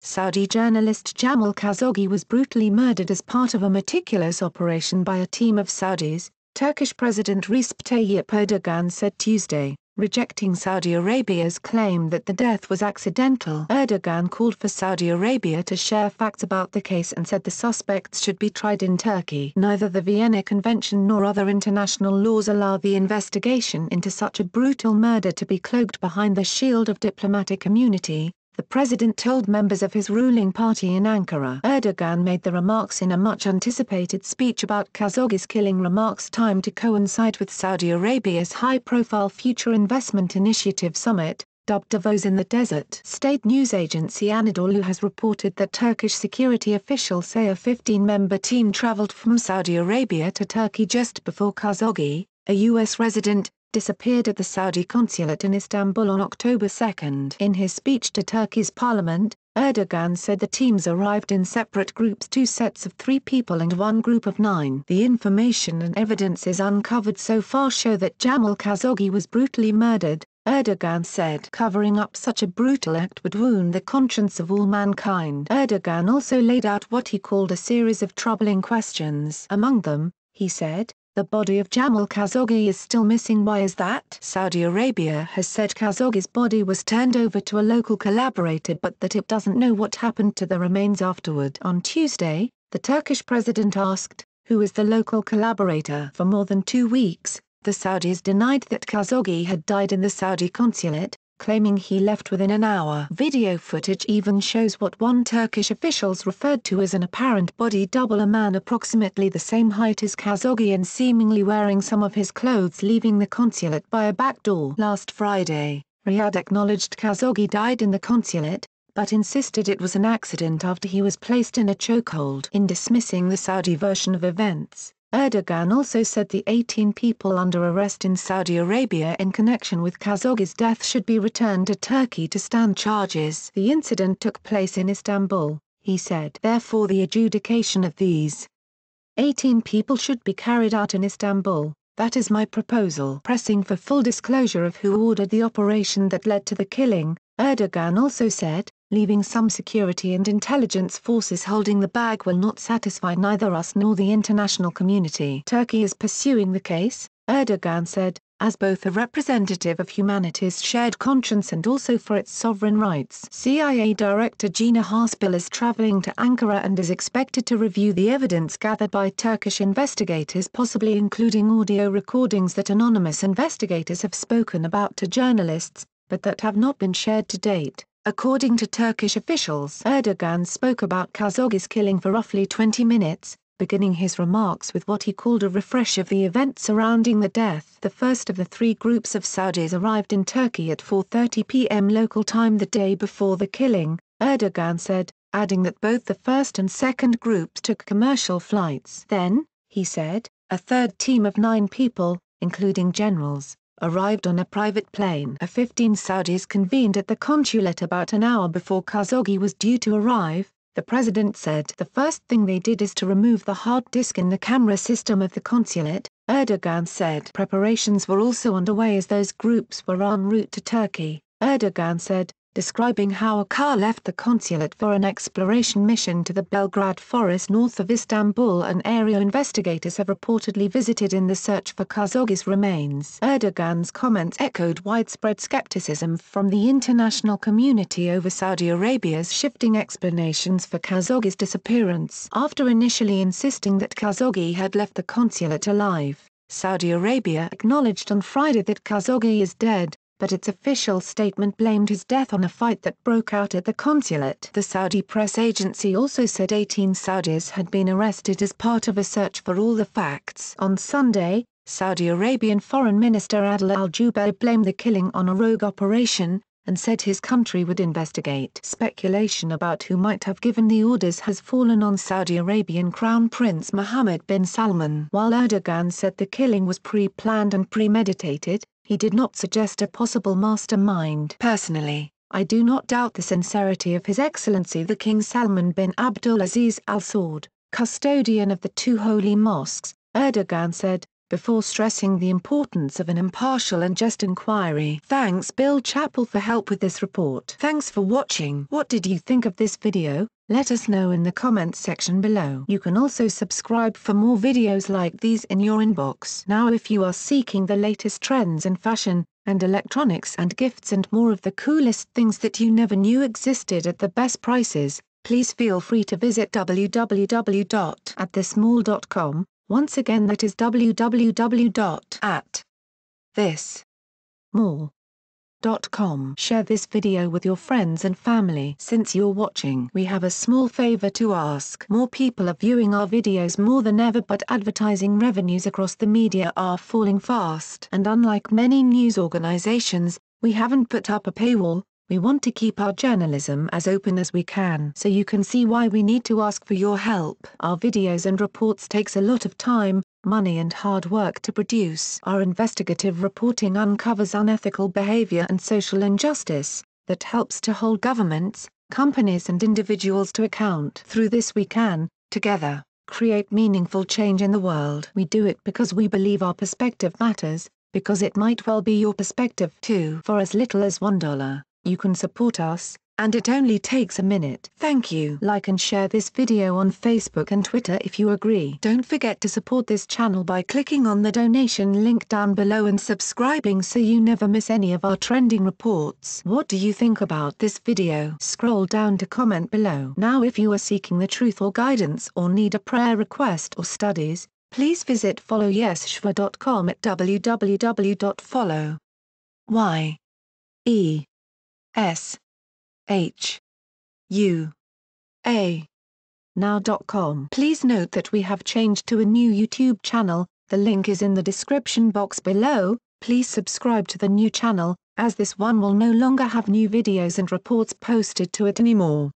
Saudi journalist Jamal Khashoggi was brutally murdered as part of a meticulous operation by a team of Saudis, Turkish President Recep Tayyip Erdogan said Tuesday, rejecting Saudi Arabia's claim that the death was accidental. Erdogan called for Saudi Arabia to share facts about the case and said the suspects should be tried in Turkey. Neither the Vienna Convention nor other international laws allow the investigation into such a brutal murder to be cloaked behind the shield of diplomatic immunity, the president told members of his ruling party in Ankara. Erdogan made the remarks in a much-anticipated speech about Khashoggi's killing, remarks timed to coincide with Saudi Arabia's high-profile Future Investment Initiative Summit, dubbed Davos in the Desert. State news agency Anadolu has reported that Turkish security officials say a 15-member team traveled from Saudi Arabia to Turkey just before Khashoggi, a U.S. resident, disappeared at the Saudi consulate in Istanbul on October 2. In his speech to Turkey's parliament, Erdogan said the teams arrived in separate groups, 2 sets of 3 people and 1 group of 9. The information and evidences uncovered so far show that Jamal Khashoggi was brutally murdered, Erdogan said. Covering up such a brutal act would wound the conscience of all mankind. Erdogan also laid out what he called a series of troubling questions. Among them, he said, the body of Jamal Khashoggi is still missing. Why is that? Saudi Arabia has said Khashoggi's body was turned over to a local collaborator but that it doesn't know what happened to the remains afterward. On Tuesday, the Turkish president asked, who is the local collaborator? For more than 2 weeks, the Saudis denied that Khashoggi had died in the Saudi consulate, claiming he left within an hour. Video footage even shows what one Turkish officials referred to as an apparent body double, a man approximately the same height as Khashoggi and seemingly wearing some of his clothes, leaving the consulate by a back door. Last Friday, Riyadh acknowledged Khashoggi died in the consulate, but insisted it was an accident after he was placed in a chokehold. In dismissing the Saudi version of events, Erdogan also said the 18 people under arrest in Saudi Arabia in connection with Khashoggi's death should be returned to Turkey to stand charges. The incident took place in Istanbul, he said. Therefore the adjudication of these 18 people should be carried out in Istanbul. That is my proposal. Pressing for full disclosure of who ordered the operation that led to the killing, Erdogan also said, leaving some security and intelligence forces holding the bag will not satisfy neither us nor the international community. Turkey is pursuing the case, Erdogan said, as both a representative of humanity's shared conscience and also for its sovereign rights. CIA Director Gina Haspel is traveling to Ankara and is expected to review the evidence gathered by Turkish investigators, possibly including audio recordings that anonymous investigators have spoken about to journalists, but that have not been shared to date. According to Turkish officials, Erdogan spoke about Khashoggi's killing for roughly 20 minutes, beginning his remarks with what he called a refresh of the events surrounding the death. The first of the 3 groups of Saudis arrived in Turkey at 4:30 p.m. local time the day before the killing, Erdogan said, adding that both the first and second groups took commercial flights. Then, he said, a third team of 9 people, including generals, arrived on a private plane. 15 Saudis convened at the consulate about an hour before Khashoggi was due to arrive, the president said. The first thing they did is to remove the hard disk in the camera system of the consulate, Erdogan said. Preparations were also underway as those groups were en route to Turkey, Erdogan said, describing how a car left the consulate for an exploration mission to the Belgrade forest north of Istanbul, an area investigators have reportedly visited in the search for Khashoggi's remains. Erdogan's comments echoed widespread skepticism from the international community over Saudi Arabia's shifting explanations for Khashoggi's disappearance. After initially insisting that Khashoggi had left the consulate alive, Saudi Arabia acknowledged on Friday that Khashoggi is dead, but its official statement blamed his death on a fight that broke out at the consulate. The Saudi press agency also said 18 Saudis had been arrested as part of a search for all the facts. On Sunday, Saudi Arabian Foreign Minister Adel al-Jubeir blamed the killing on a rogue operation, and said his country would investigate. Speculation about who might have given the orders has fallen on Saudi Arabian Crown Prince Mohammed bin Salman. While Erdogan said the killing was pre-planned and premeditated, he did not suggest a possible mastermind. Personally, I do not doubt the sincerity of His Excellency the King Salman bin Abdulaziz Al Saud, custodian of the 2 holy mosques, Erdogan said, before stressing the importance of an impartial and just inquiry. Thanks Bill Chappell for help with this report. Thanks for watching. What did you think of this video? Let us know in the comments section below. You can also subscribe for more videos like these in your inbox. Now if you are seeking the latest trends in fashion, and electronics and gifts and more of the coolest things that you never knew existed at the best prices, please feel free to visit www.athismall.com. Once again, that is www.athismall.com. Share this video with your friends and family. Since you're watching, we have a small favor to ask. More people are viewing our videos more than ever, but advertising revenues across the media are falling fast. And unlike many news organizations, we haven't put up a paywall. We want to keep our journalism as open as we can, so you can see why we need to ask for your help. Our videos and reports takes a lot of time, money and hard work to produce. Our investigative reporting uncovers unethical behavior and social injustice that helps to hold governments, companies and individuals to account. Through this we can, together, create meaningful change in the world. We do it because we believe our perspective matters, because it might well be your perspective too. For as little as $1, you can support us, and it only takes a minute. Thank you. Like and share this video on Facebook and Twitter if you agree. Don't forget to support this channel by clicking on the donation link down below and subscribing so you never miss any of our trending reports. What do you think about this video? Scroll down to comment below. Now if you are seeking the truth or guidance or need a prayer request or studies, please visit followyeshua.com at www.followyeshua.now.com. Please note that we have changed to a new YouTube channel. The link is in the description box below. Please subscribe to the new channel, as this one will no longer have new videos and reports posted to it anymore.